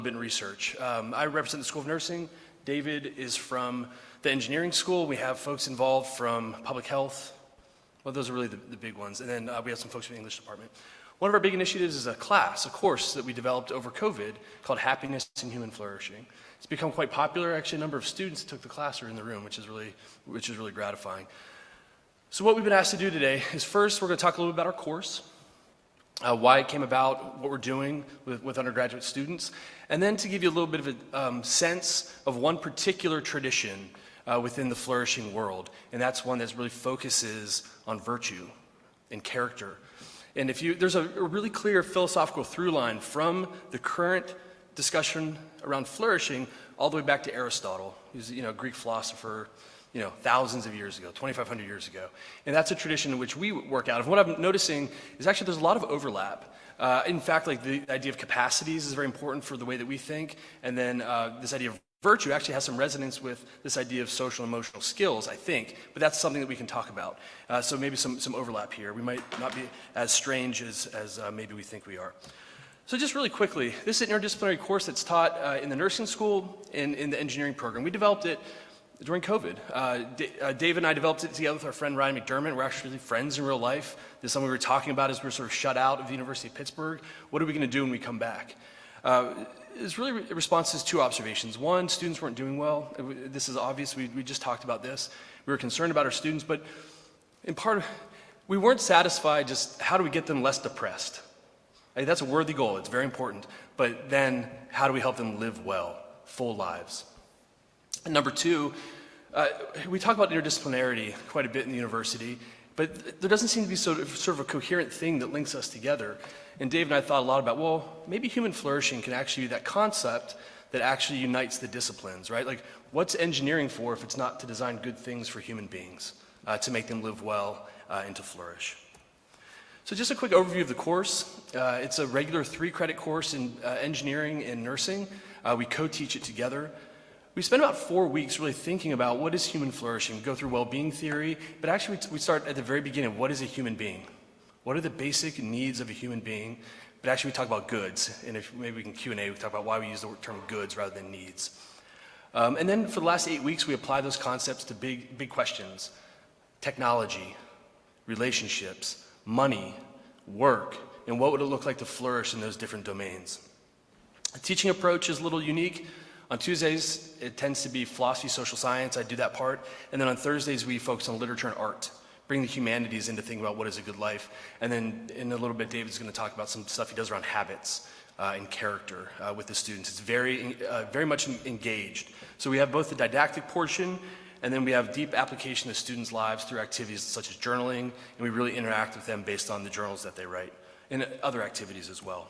bit in research. I represent the School of Nursing. David is from the engineering school. We have folks involved from public health. Well, those are really the big ones. And then we have some folks from the English department. One of our big initiatives is a course that we developed over COVID called Happiness and Human Flourishing. It's become quite popular. Actually, a number of students that took the class are in the room, which is really gratifying. So what we've been asked to do today is first, we're going to talk a little bit about our course, why it came about, what we're doing with undergraduate students, and then to give you a little bit of a sense of one particular tradition within the flourishing world, and that's one that really focuses on virtue and character. And there's a really clear philosophical through line from the current discussion around flourishing all the way back to Aristotle, who's a Greek philosopher, thousands of years ago, 2,500 years ago. And that's a tradition in which we work out of. What I'm noticing is actually there's a lot of overlap. In fact, like the idea of capacities is very important for the way that we think. And then this idea of virtue actually has some resonance with this idea of social and emotional skills, I think. But that's something that we can talk about. So maybe some overlap here. We might not be as strange as maybe we think we are. So just really quickly, this is an interdisciplinary course that's taught in the nursing school and in the engineering program. We developed it during COVID. Dave and I developed it together with our friend Ryan McDermott. We're actually friends in real life. This is something we were talking about as we were sort of shut out of the University of Pittsburgh. What are we going to do when we come back? It's really responses to two observations. One, students weren't doing well. This is obvious. We just talked about this. We were concerned about our students, but in part, we weren't satisfied just how do we get them less depressed? That's a worthy goal. It's very important. But then how do we help them live well, full lives? And number two, we talk about interdisciplinarity quite a bit in the university, but there doesn't seem to be sort of a coherent thing that links us together. And Dave and I thought a lot about, well, maybe human flourishing can actually be that concept that actually unites the disciplines, right? Like, what's engineering for if it's not to design good things for human beings, to make them live well and to flourish? So just a quick overview of the course. It's a regular 3-credit course in engineering and nursing. We co-teach it together. We spend about 4 weeks really thinking about what is human flourishing. We go through well-being theory, but actually we start at the very beginning of what is a human being? What are the basic needs of a human being? But actually we talk about goods, and if maybe we can Q&A, we talk about why we use the term goods rather than needs. And then for the last 8 weeks, we apply those concepts to big questions: technology, relationships, money, work, and what would it look like to flourish in those different domains. The teaching approach is a little unique. On Tuesdays, it tends to be philosophy, social science. I do that part. And then on Thursdays, we focus on literature and art, bring the humanities into thinking about what is a good life. And then in a little bit, David's going to talk about some stuff he does around habits and character with the students. It's very much engaged. So we have both the didactic portion, and then we have deep application of students' lives through activities such as journaling, and we really interact with them based on the journals that they write, and other activities as well.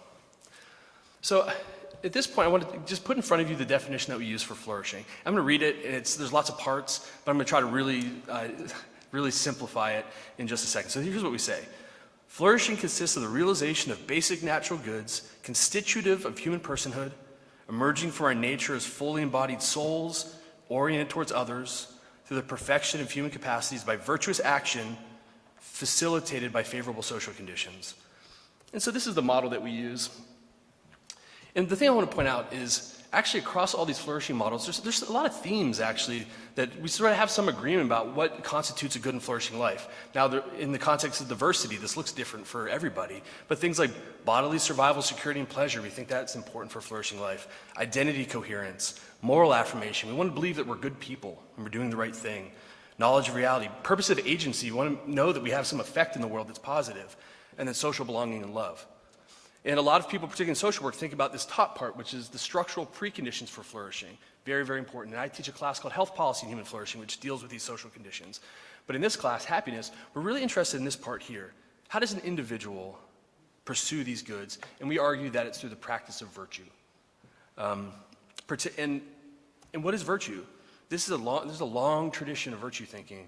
So at this point, I want to just put in front of you the definition that we use for flourishing. I'm going to read it, and there's lots of parts, but I'm going to try to really simplify it in just a second. So here's what we say. Flourishing consists of the realization of basic natural goods, constitutive of human personhood, emerging from our nature as fully embodied souls, oriented towards others, through the perfection of human capacities by virtuous action, facilitated by favorable social conditions. And so this is the model that we use. And the thing I want to point out is actually across all these flourishing models, there's a lot of themes actually that we sort of have some agreement about what constitutes a good and flourishing life. Now, in the context of diversity, this looks different for everybody, but things like bodily survival, security, and pleasure, we think that's important for a flourishing life. Identity coherence, moral affirmation, we want to believe that we're good people and we're doing the right thing. Knowledge of reality, purpose of agency, we want to know that we have some effect in the world that's positive, and then social belonging and love. And a lot of people, particularly in social work, think about this top part, which is the structural preconditions for flourishing. Very, very important. And I teach a class called Health Policy and Human Flourishing, which deals with these social conditions. But in this class, happiness, we're really interested in this part here. How does an individual pursue these goods? And we argue that it's through the practice of virtue. And what is virtue? There's a long tradition of virtue thinking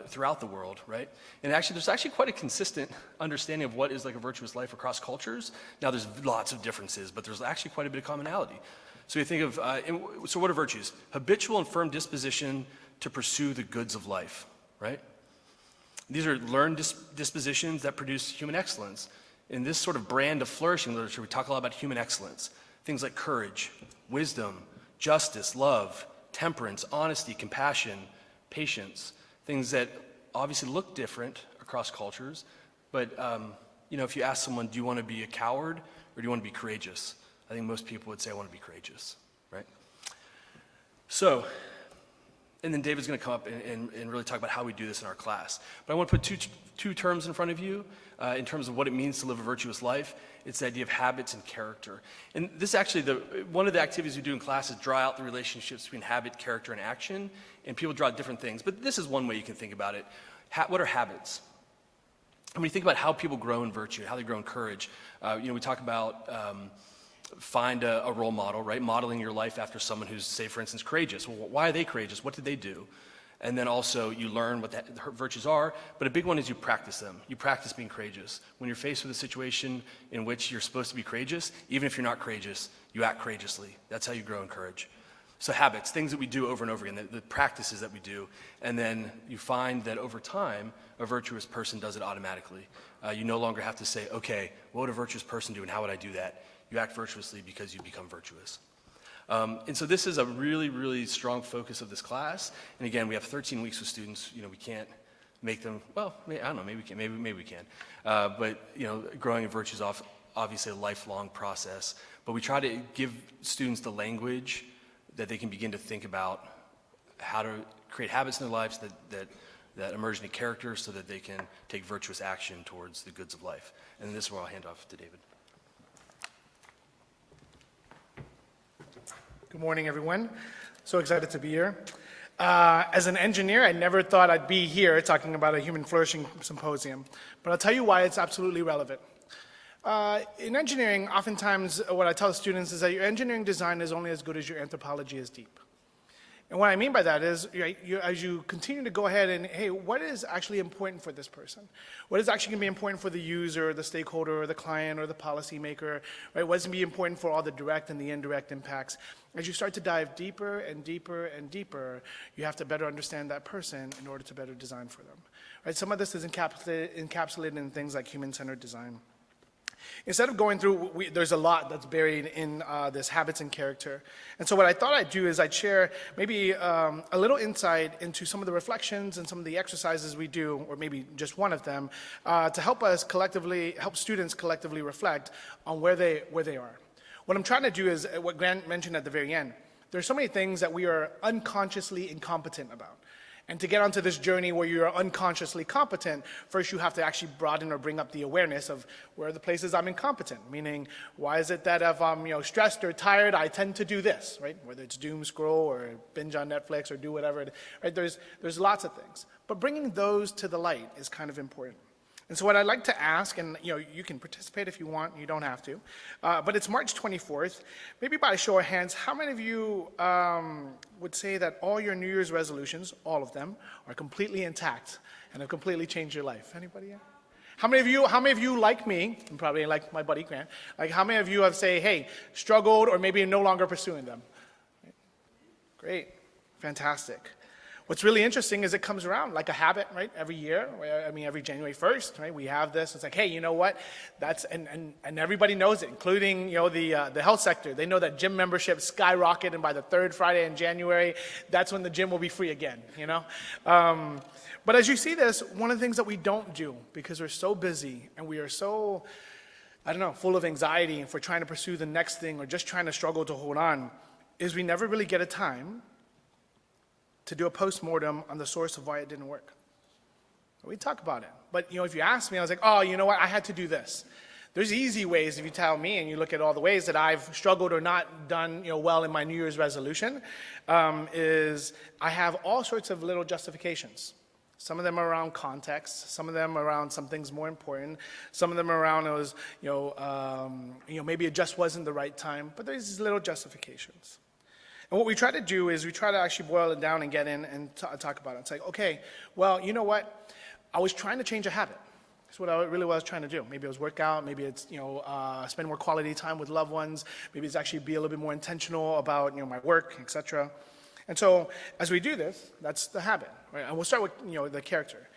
throughout the world, right? And actually, there's actually quite a consistent understanding of what is like a virtuous life across cultures. Now, there's lots of differences, but there's actually quite a bit of commonality. So you think of, so what are virtues? Habitual and firm disposition to pursue the goods of life, right? These are learned dispositions that produce human excellence. In this sort of brand of flourishing literature, we talk a lot about human excellence. Things like courage, wisdom, justice, love, temperance, honesty, compassion, patience, things that obviously look different across cultures, but if you ask someone, do you want to be a coward or do you want to be courageous? I think most people would say, I want to be courageous, right? So, and then David's going to come up and really talk about how we do this in our class. But I want to put two terms in front of you in terms of what it means to live a virtuous life. It's the idea of habits and character. And this actually, one of the activities we do in class is draw out the relationships between habit, character, and action. And people draw different things, but this is one way you can think about it. What are habits? When you think about how people grow in virtue, how they grow in courage, we talk about find a role model, right? Modeling your life after someone who's, say, for instance, courageous. Well, why are they courageous? What did they do? And then also you learn what the virtues are, but a big one is you practice them. You practice being courageous. When you're faced with a situation in which you're supposed to be courageous, even if you're not courageous, you act courageously. That's how you grow in courage. So habits, things that we do over and over again, the practices that we do, and then you find that over time, a virtuous person does it automatically. You no longer have to say, okay, what would a virtuous person do and how would I do that? You act virtuously because you become virtuous. And so this is a really, really strong focus of this class. And again, we have 13 weeks with students. We can't make them, well, I don't know, maybe we can, maybe we can. But growing in virtue is obviously a lifelong process. But we try to give students the language that they can begin to think about how to create habits in their lives that emerge into character so that they can take virtuous action towards the goods of life. And this is where I'll hand off to David. Good morning, everyone. So excited to be here. As an engineer, I never thought I'd be here talking about a human flourishing symposium, but I'll tell you why it's absolutely relevant. In engineering, oftentimes what I tell students is that your engineering design is only as good as your anthropology is deep. And what I mean by that is, as you continue to go ahead and, hey, what is actually important for this person? What is actually going to be important for the user, the stakeholder, or the client, or the policymaker? Right? What's going to be important for all the direct and the indirect impacts? As you start to dive deeper and deeper and deeper, you have to better understand that person in order to better design for them. Right? Some of this is encapsulated in things like human-centered design. Instead of going through, there's a lot that's buried in this habits and character. And so what I thought I'd do is I'd share maybe a little insight into some of the reflections and some of the exercises we do, or maybe just one of them, to help students collectively reflect on where they are. What I'm trying to do is what Grant mentioned at the very end. There's so many things that we are unconsciously incompetent about. And to get onto this journey where you're unconsciously competent, first you have to actually broaden or bring up the awareness of where are the places I'm incompetent. Meaning, why is it that if I'm stressed or tired, I tend to do this, right? Whether it's doom scroll or binge on Netflix or do whatever, right? There's lots of things. But bringing those to the light is kind of important. And so what I'd like to ask, and you can participate if you want, you don't have to, but it's March 24th. Maybe by a show of hands, how many of you would say that all your New Year's resolutions, all of them, are completely intact and have completely changed your life? Anybody? How many of you like me, and probably like my buddy Grant, like how many of you have say, hey, struggled or maybe no longer pursuing them? Great, fantastic. What's really interesting is it comes around like a habit, right? Every year, every January 1st, right? We have this. It's like, hey, you know what? And everybody knows it, including the health sector. They know that gym memberships skyrocket, and by the third Friday in January, that's when the gym will be free again. But as you see this, one of the things that we don't do because we're so busy and we are so, full of anxiety, if we're trying to pursue the next thing or just trying to struggle to hold on, is we never really get a time to do a post-mortem on the source of why it didn't work. We talk about it. But if you ask me, I was like, oh, you know what, I had to do this. There's easy ways if you tell me and you look at all the ways that I've struggled or not done well in my New Year's resolution, is I have all sorts of little justifications. Some of them are around context, some of them around some things more important, some of them are around maybe it just wasn't the right time, but there's these little justifications. And what we try to do is we try to actually boil it down and get in and talk about it. It's like, okay, well, you know what? I was trying to change a habit. That's what I really was trying to do. Maybe it was work out. Maybe it's, spend more quality time with loved ones. Maybe it's actually be a little bit more intentional about, my work, etc. And so as we do this, that's the habit, right? And we'll start with, the character.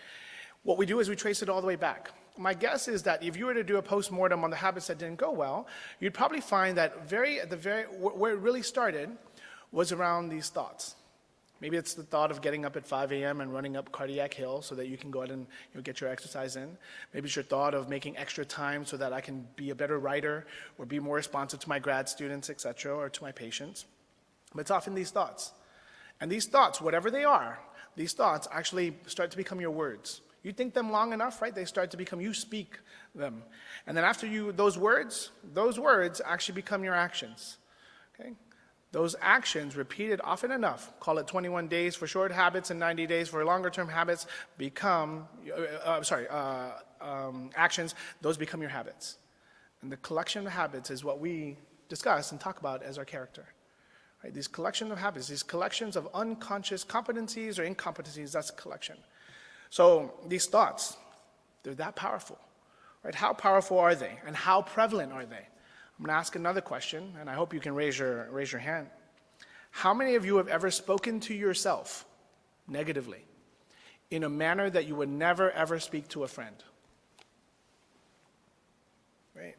What we do is we trace it all the way back. my guess is that if you were to do a post-mortem on the habits that didn't go well, you'd probably find that where it really started was around these thoughts. Maybe it's the thought of getting up at 5 a.m. and running up Cardiac Hill so that you can go out and get your exercise in. Maybe it's your thought of making extra time so that I can be a better writer or be more responsive to my grad students, etc., or to my patients. But it's often these thoughts. And these thoughts, whatever they are, these thoughts actually start to become your words. You think them long enough, right? They start to become, you speak them. And then after those words actually become your actions. Okay? Those actions, repeated often enough, call it 21 days for short habits and 90 days for longer-term habits, actions, those become your habits. And the collection of habits is what we discuss and talk about as our character. Right? These collection of habits, these collections of unconscious competencies or incompetencies, that's a collection. So these thoughts, they're that powerful. Right? How powerful are they? And how prevalent are they? I'm going to ask another question, and I hope you can raise your hand. How many of you have ever spoken to yourself negatively in a manner that you would never, ever speak to a friend? Right?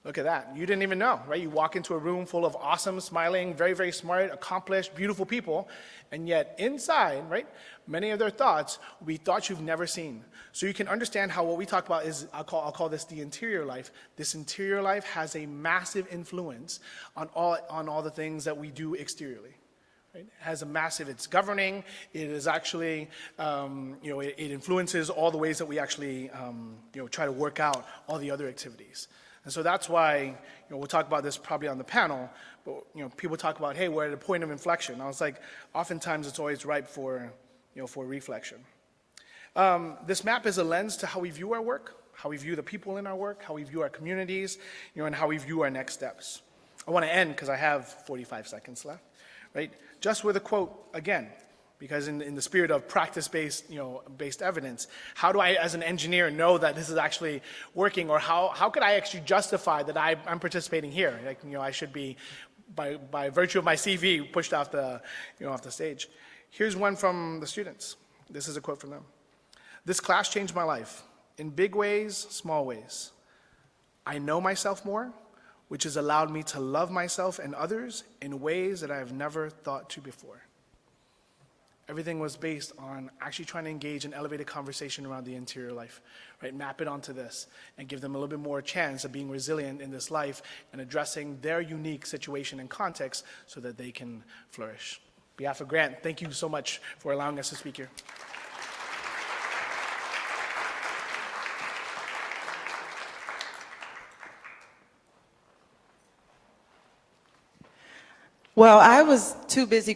Look at that. You didn't even know, right? You walk into a room full of awesome, smiling, very, very smart, accomplished, beautiful people, and yet inside, right, many of their thoughts will be thoughts you've never seen. So you can understand how what we talk about is, I'll call this the interior life. This interior life has a massive influence on all the things that we do exteriorly. Right? It has a massive, it's governing, it is actually, it influences all the ways that we actually, try to work out all the other activities. And so that's why, we'll talk about this probably on the panel, but, people talk about, hey, we're at a point of inflection. I was like, oftentimes it's always ripe for reflection. This map is a lens to how we view our work, how we view the people in our work, how we view our communities, and how we view our next steps. I want to end, because I have 45 seconds left, right? Just with a quote again, because in the spirit of practice-based, based evidence, how do I, as an engineer, know that this is actually working, or how could I actually justify that I'm participating here? Like, I should be, by virtue of my CV, pushed off the stage. Here's one from the students. This is a quote from them. This class changed my life in big ways, small ways. I know myself more, which has allowed me to love myself and others in ways that I have never thought to before. Everything was based on actually trying to engage in elevated conversation around the interior life, right? Map it onto this and give them a little bit more chance of being resilient in this life and addressing their unique situation and context so that they can flourish. On behalf of Grant, thank you so much for allowing us to speak here. Well, I was too busy